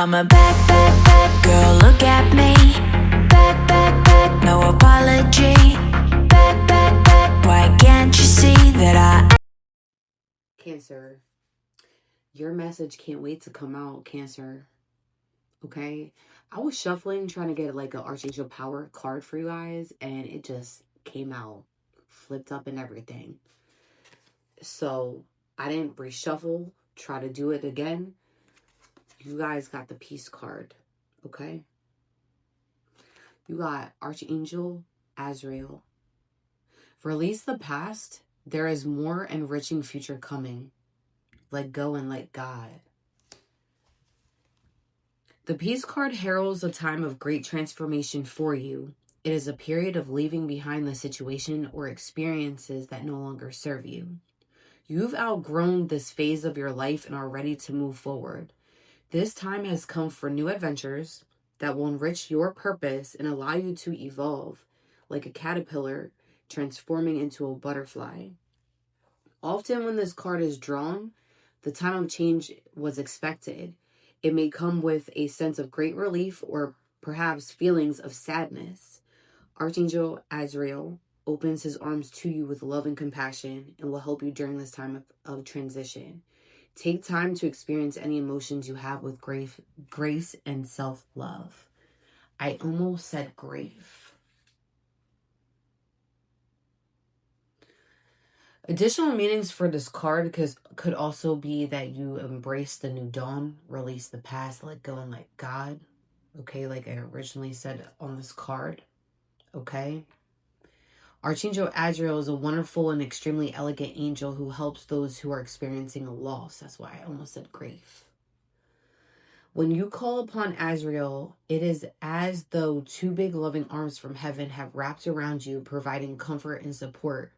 I'm a bad girl, look at me. Bad, no apology. Bad, why can't you see that I... Cancer, your message can't wait to come out, Cancer. Okay? I was shuffling, trying to get like an Archangel Power card for you guys, and it just came out, flipped up and everything. So I didn't reshuffle, try to do it again. You guys got the Peace card, okay? You got Archangel Azrael. Release the past. There is more enriching future coming. Let go and let God. The Peace card heralds a time of great transformation for you. It is a period of leaving behind the situation or experiences that no longer serve you. You've outgrown this phase of your life and are ready to move forward. This time has come for new adventures that will enrich your purpose and allow you to evolve like a caterpillar transforming into a butterfly. Often when this card is drawn, the time of change was expected. It may come with a sense of great relief or perhaps feelings of sadness. Archangel Azrael opens his arms to you with love and compassion and will help you during this time of transition. Take time to experience any emotions you have with grace and self-love. I almost said grief. Additional meanings for this card could also be that you embrace the new dawn, release the past, let go and let God. Okay, like I originally said on this card. Okay. Archangel Azrael is a wonderful and extremely elegant angel who helps those who are experiencing a loss. That's why I almost said grief. When you call upon Azrael, it is as though two big loving arms from heaven have wrapped around you, providing comfort and support.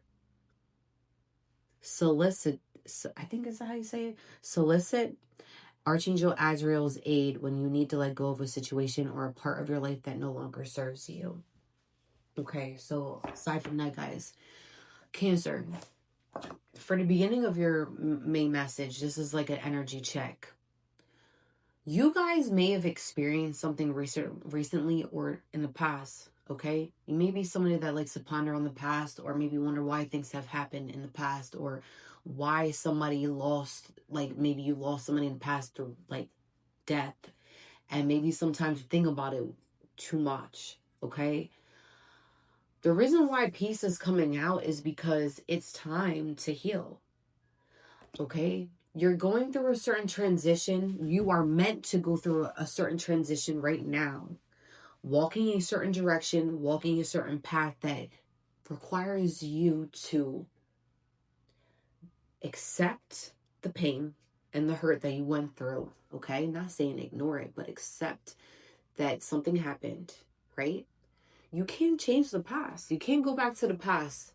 I think is how you say it. Solicit Archangel Azrael's aid when you need to let go of a situation or a part of your life that no longer serves you. Okay, so aside from that, guys, Cancer, for the beginning of your main message, this is like an energy check. You guys may have experienced something recently or in the past, okay? You may be somebody that likes to ponder on the past, or maybe wonder why things have happened in the past, or why somebody lost, like maybe you lost somebody in the past through like death, and maybe sometimes you think about it too much, okay? The reason why peace is coming out is because it's time to heal, okay? You're going through a certain transition. You are meant to go through a certain transition right now. Walking a certain direction, walking a certain path that requires you to accept the pain and the hurt that you went through, okay? Not saying ignore it, but accept that something happened, right? You can't change the past. You can't go back to the past.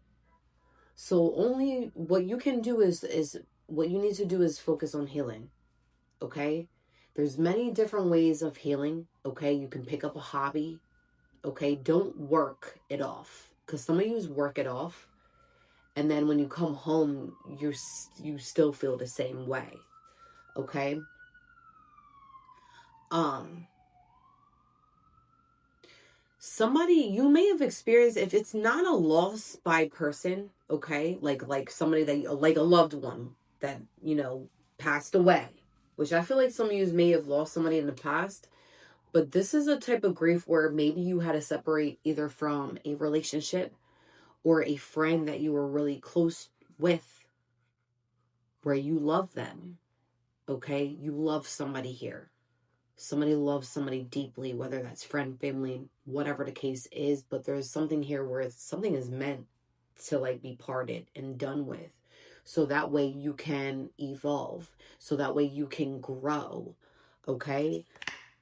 So only what you can do is what you need to do is focus on healing, okay? There's many different ways of healing, okay? You can pick up a hobby, okay? Don't work it off, because some of you work it off, and then when you come home, you still feel the same way, okay? Somebody you may have experienced, if it's not a loss by person, okay, like somebody that like a loved one that passed away, which I feel like some of you may have lost somebody in the past, but this is a type of grief where maybe you had to separate either from a relationship or a friend that you were really close with, where you love them, okay? You love somebody here. Somebody loves somebody deeply, whether that's friend, family, whatever the case is. But there's something here where something is meant to like be parted and done with. So that way you can evolve. So that way you can grow. Okay?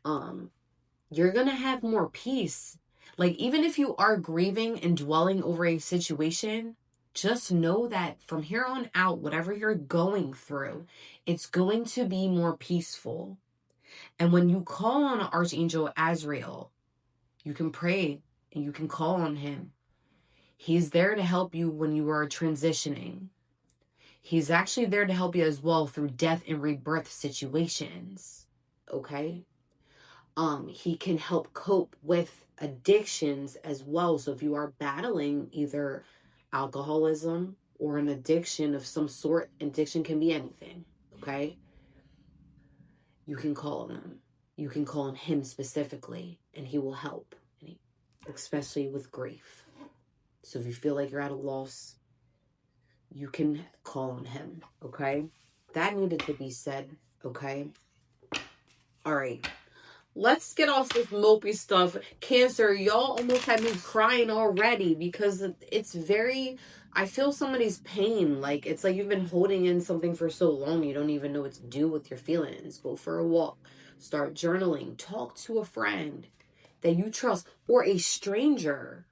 You're going to have more peace. Like, even if you are grieving and dwelling over a situation, just know that from here on out, whatever you're going through, it's going to be more peaceful. And when you call on Archangel Azrael, you can pray and you can call on him. He's there to help you when you are transitioning. He's actually there to help you as well through death and rebirth situations. Okay? He can help cope with addictions as well. So if you are battling either alcoholism or an addiction of some sort, addiction can be anything, okay? You can call on him. You can call on him specifically, and he will help, especially with grief. So if you feel like you're at a loss, you can call on him, okay? That needed to be said, okay? All right. Let's get off this mopey stuff. Cancer, y'all almost had me crying already because it's very... I feel somebody's pain. Like, it's like you've been holding in something for so long, you don't even know what to do with your feelings. Go for a walk. Start journaling. Talk to a friend that you trust or a stranger,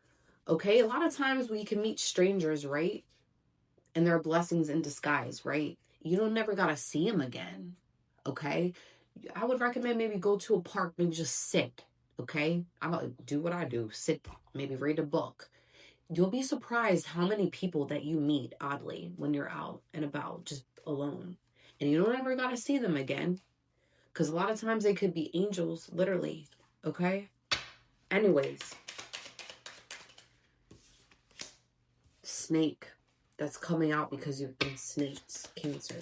okay? A lot of times we can meet strangers, right? And they're blessings in disguise, right? You don't never gotta see them again, okay? I would recommend maybe go to a park, maybe just sit, okay? I'm gonna do what I do, sit, maybe read a book. You'll be surprised how many people that you meet, oddly, when you're out and about, just alone. And you don't ever gotta see them again, because a lot of times they could be angels, literally, okay? Anyways. Snake. That's coming out because you've been snaked, Cancer.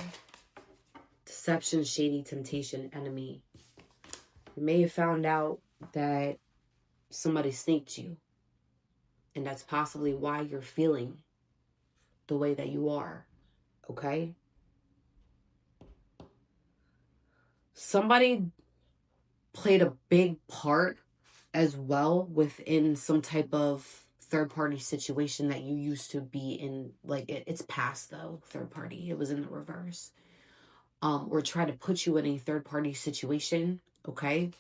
Deception, shady, temptation, enemy. You may have found out that somebody snaked you. And that's possibly why you're feeling the way that you are. Okay? Somebody played a big part as well within some type of third-party situation that you used to be in. Like, it's past, though, third party. It was in the reverse. Or try to put you in a third-party situation. Okay?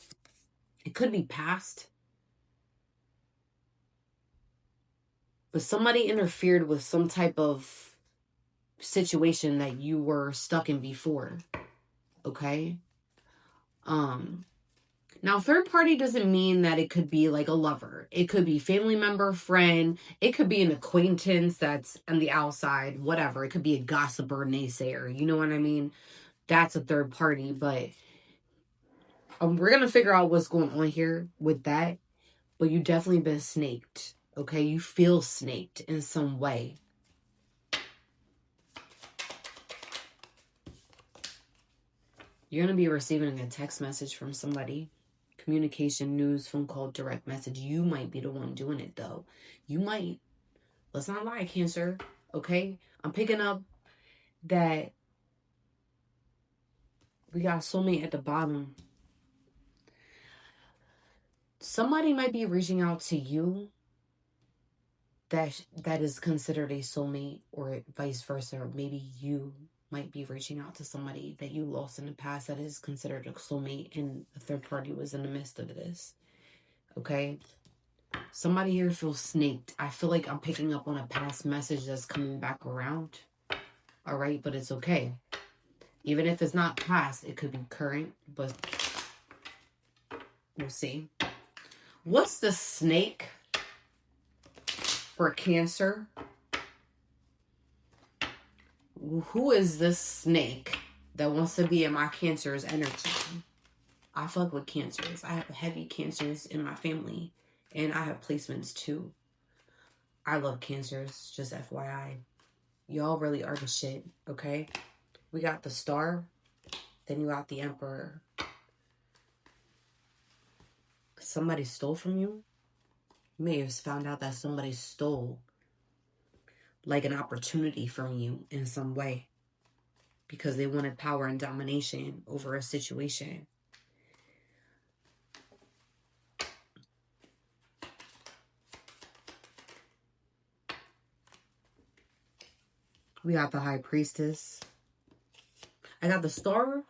It could be past. But somebody interfered with some type of situation that you were stuck in before. Okay? Now, third party doesn't mean that it could be like a lover. It could be family member, friend. It could be an acquaintance that's on the outside, whatever. It could be a gossiper, naysayer. You know what I mean? That's a third party. But we're going to figure out what's going on here with that. But you definitely been snaked. Okay? You feel snaked in some way. You're going to be receiving a text message from somebody. Communication, news, phone call, direct message. You might be the one doing it, though. You might. Let's not lie, Cancer. Okay? I'm picking up that we got soulmate at the bottom. Somebody might be reaching out to you that is considered a soulmate, or vice versa. Or maybe you might be reaching out to somebody that you lost in the past that is considered a soulmate, and the third party was in the midst of this. Okay? Somebody here feels snaked. I feel like I'm picking up on a past message that's coming back around. All right, but it's okay. Even if it's not past, it could be current, but we'll see. What's the snake for Cancer? Who is this snake that wants to be in my Cancer's energy? I fuck with Cancers. I have heavy Cancers in my family, and I have placements too. I love Cancers, just FYI. Y'all really are the shit, okay? We got the Star, then you got the Emperor. Somebody stole from you? You may have found out that somebody stole like an opportunity from you in some way because they wanted power and domination over a situation. We got the High Priestess. I got the Star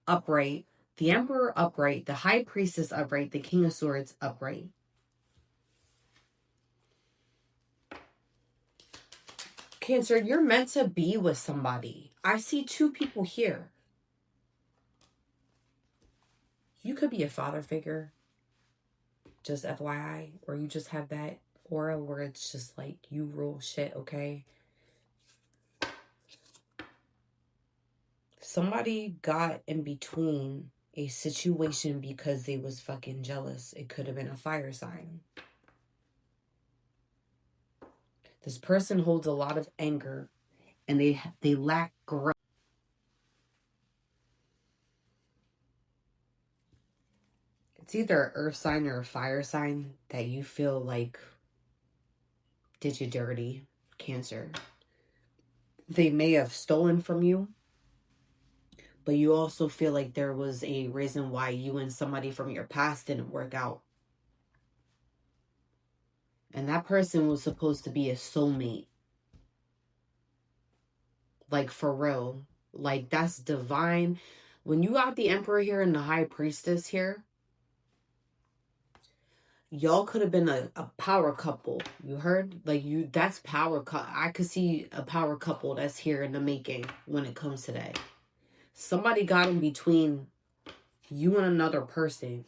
upright, the Emperor upright, the High Priestess upright, the King of Swords upright. Cancer, you're meant to be with somebody. I see two people here. You could be a father figure, just FYI, or you just have that aura where it's just like you rule shit, okay? Somebody got in between a situation because they was fucking jealous. It could have been a fire sign. This person holds a lot of anger and they lack growth. It's either an earth sign or a fire sign that you feel like did you dirty, Cancer. They may have stolen from you, but you also feel like there was a reason why you and somebody from your past didn't work out. And that person was supposed to be a soulmate. Like, for real. Like, that's divine. When you got the Emperor here and the High Priestess here, y'all could have been a power couple. You heard? Like, that's power. I could see a power couple that's here in the making when it comes to that. Somebody got in between you and another person.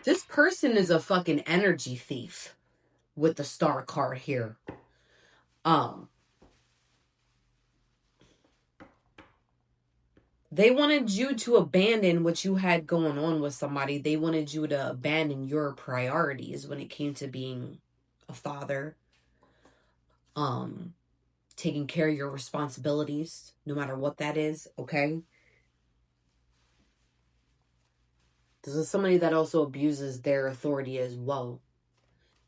This person is a fucking energy thief with the Star card here. They wanted you to abandon what you had going on with somebody. They wanted you to abandon your priorities when it came to being a father. Taking care of your responsibilities, no matter what that is, okay? This is somebody that also abuses their authority as well.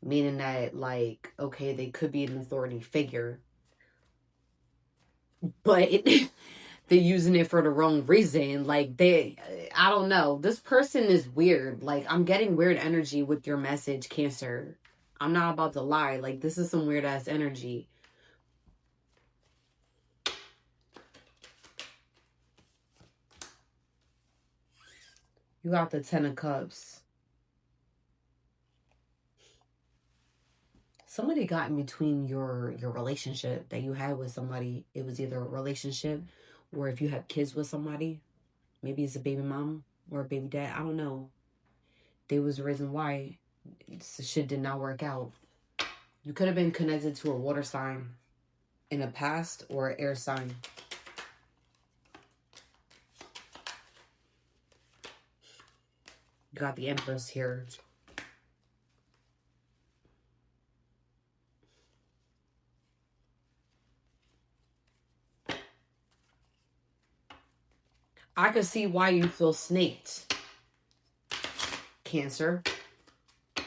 Meaning that, like, okay, they could be an authority figure, but they're using it for the wrong reason. Like, I don't know. This person is weird. Like, I'm getting weird energy with your message, Cancer. I'm not about to lie. Like, this is some weird ass energy. You got the 10 of Cups. Somebody got in between your relationship that you had with somebody. It was either a relationship or if you have kids with somebody. Maybe it's a baby mom or a baby dad. I don't know. There was a reason why shit did not work out. You could have been connected to a water sign in the past or an air sign. You got the Empress here. I could see why you feel snaked, Cancer.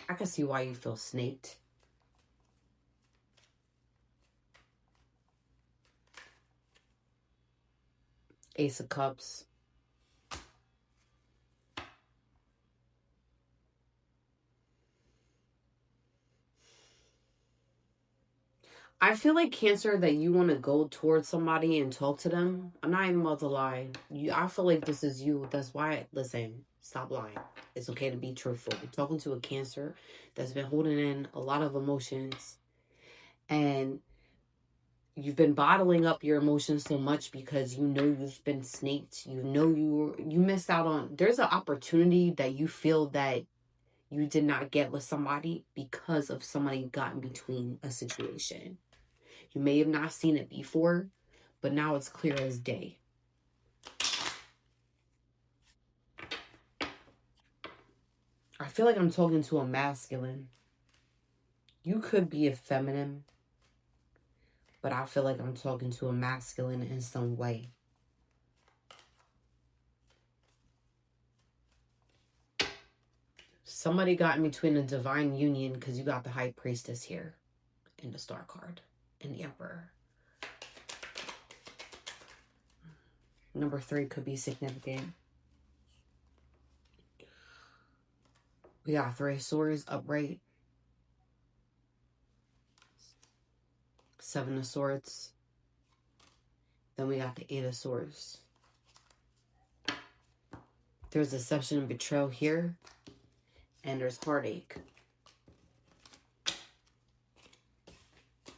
I could see why you feel snaked. Ace of Cups. I feel like, Cancer, that you want to go towards somebody and talk to them. I'm not even about to lie. I feel like this is you. That's why, listen, stop lying. It's okay to be truthful. You're talking to a Cancer that's been holding in a lot of emotions. And you've been bottling up your emotions so much because you know you've been snaked. You know you missed out on... There's an opportunity that you feel that you did not get with somebody because of somebody got in between a situation. You may have not seen it before, but now it's clear as day. I feel like I'm talking to a masculine. You could be a feminine, but I feel like I'm talking to a masculine in some way. Somebody got in between a divine union because you got the High Priestess here in the Star card and the Emperor. Number 3 could be significant. We got 3 of Swords upright. 7 of Swords. Then we got the 8 of Swords. There's deception and betrayal here. And there's heartache.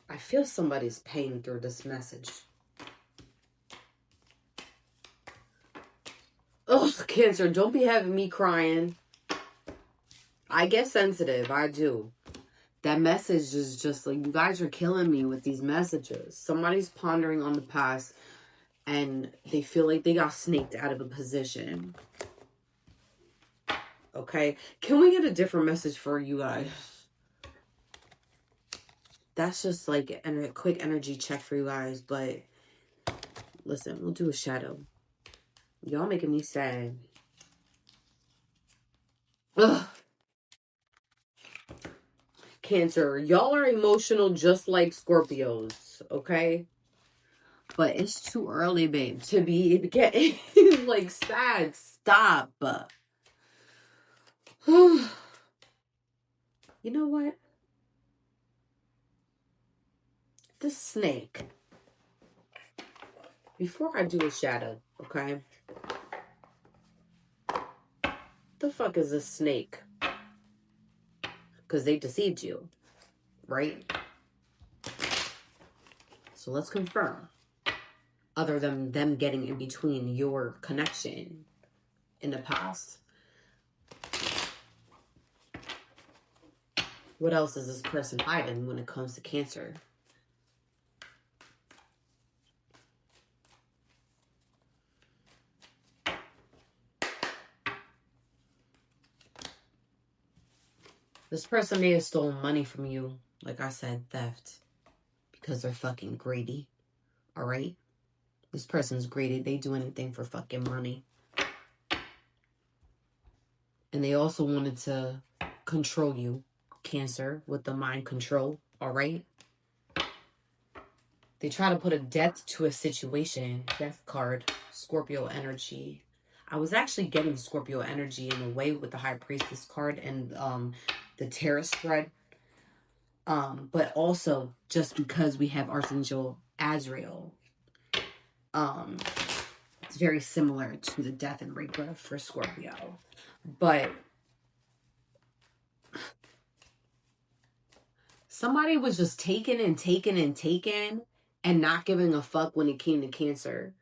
I feel somebody's pain through this message. Ugh, Cancer, don't be having me crying. I get sensitive, I do. That message is just like, you guys are killing me with these messages. Somebody's pondering on the past. and they feel like they got snaked out of a position. Okay, can we get a different message for you guys? That's just like a quick energy check for you guys. But listen, we'll do a shadow. Y'all making me sad. Ugh. Cancer, y'all are emotional just like Scorpios, okay? But it's too early, babe, to be getting like sad. Stop. You know what? The snake. Before I do a shadow, okay? The fuck is a snake? Because they deceived you, right? So let's confirm. Other than them getting in between your connection in the past. What else is this person hiding when it comes to Cancer? This person may have stolen money from you. Like I said, theft. Because they're fucking greedy. Alright? This person's greedy. They do anything for fucking money. And they also wanted to control you, Cancer, with the mind control. Alright? They try to put a death to a situation. Death card. Scorpio energy. I was actually getting Scorpio energy in a way with the High Priestess card and the Tarot spread. But also just because we have Archangel Azrael. It's very similar to the death and rebirth for Scorpio. But somebody was just taking and not giving a fuck when it came to Cancer.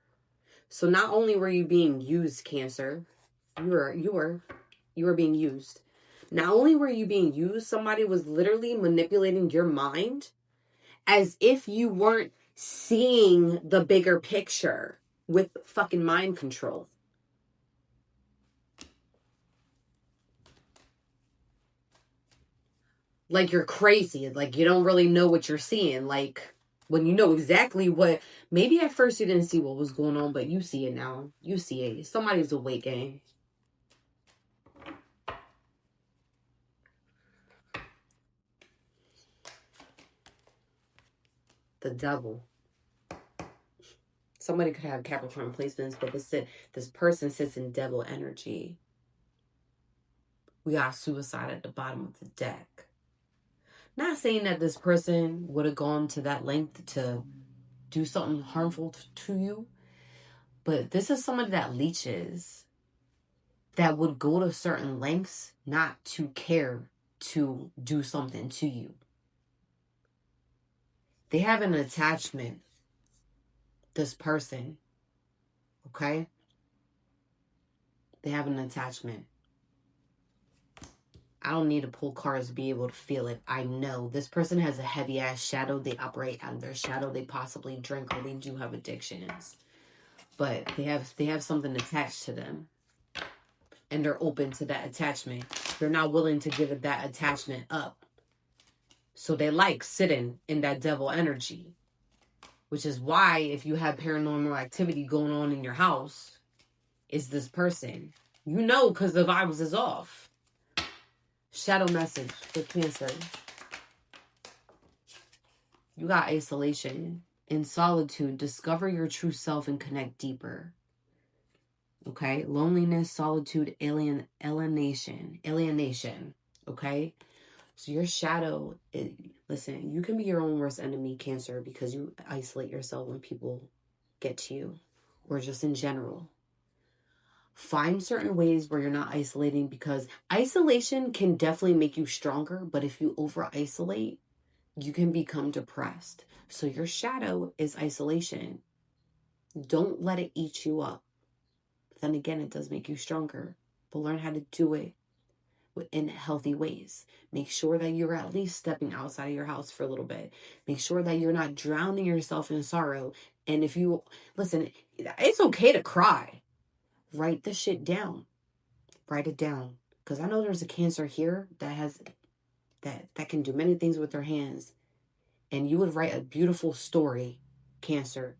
So not only were you being used, Cancer, you were being used. Not only were you being used, somebody was literally manipulating your mind as if you weren't seeing the bigger picture with fucking mind control. Like you're crazy. Like you don't really know what you're seeing. Like when you know exactly what, maybe at first you didn't see what was going on, but you see it now. You see it. Somebody's awakening. The devil. Somebody could have Capricorn placements, but this person sits in devil energy. We got suicide at the bottom of the deck. Not saying that this person would have gone to that length to do something harmful to you, but this is somebody that leeches, that would go to certain lengths not to care to do something to you. They have an attachment, this person, okay? They have an attachment. I don't need to pull cards to be able to feel it. I know this person has a heavy ass shadow. They operate out of their shadow. They possibly drink, or they do have addictions. But they have something attached to them. And they're open to that attachment. They're not willing to give that attachment up. So they like sitting in that devil energy. Which is why if you have paranormal activity going on in your house, is this person. You know because the vibes is off. Shadow message for Cancer. You got isolation. In solitude, discover your true self and connect deeper. Okay? Loneliness, solitude, alienation. Okay? So your shadow, listen, you can be your own worst enemy, Cancer, because you isolate yourself when people get to you. Or just in general. Find certain ways where you're not isolating, because isolation can definitely make you stronger, but if you over-isolate, you can become depressed. So your shadow is isolation. Don't let it eat you up. Then again, it does make you stronger, but learn how to do it in healthy ways. Make sure that you're at least stepping outside of your house for a little bit. Make sure that you're not drowning yourself in sorrow And if you listen, it's okay to cry. Write the shit down. Write it down. Because I know there's a Cancer here that has that can do many things with their hands. And you would write a beautiful story, Cancer.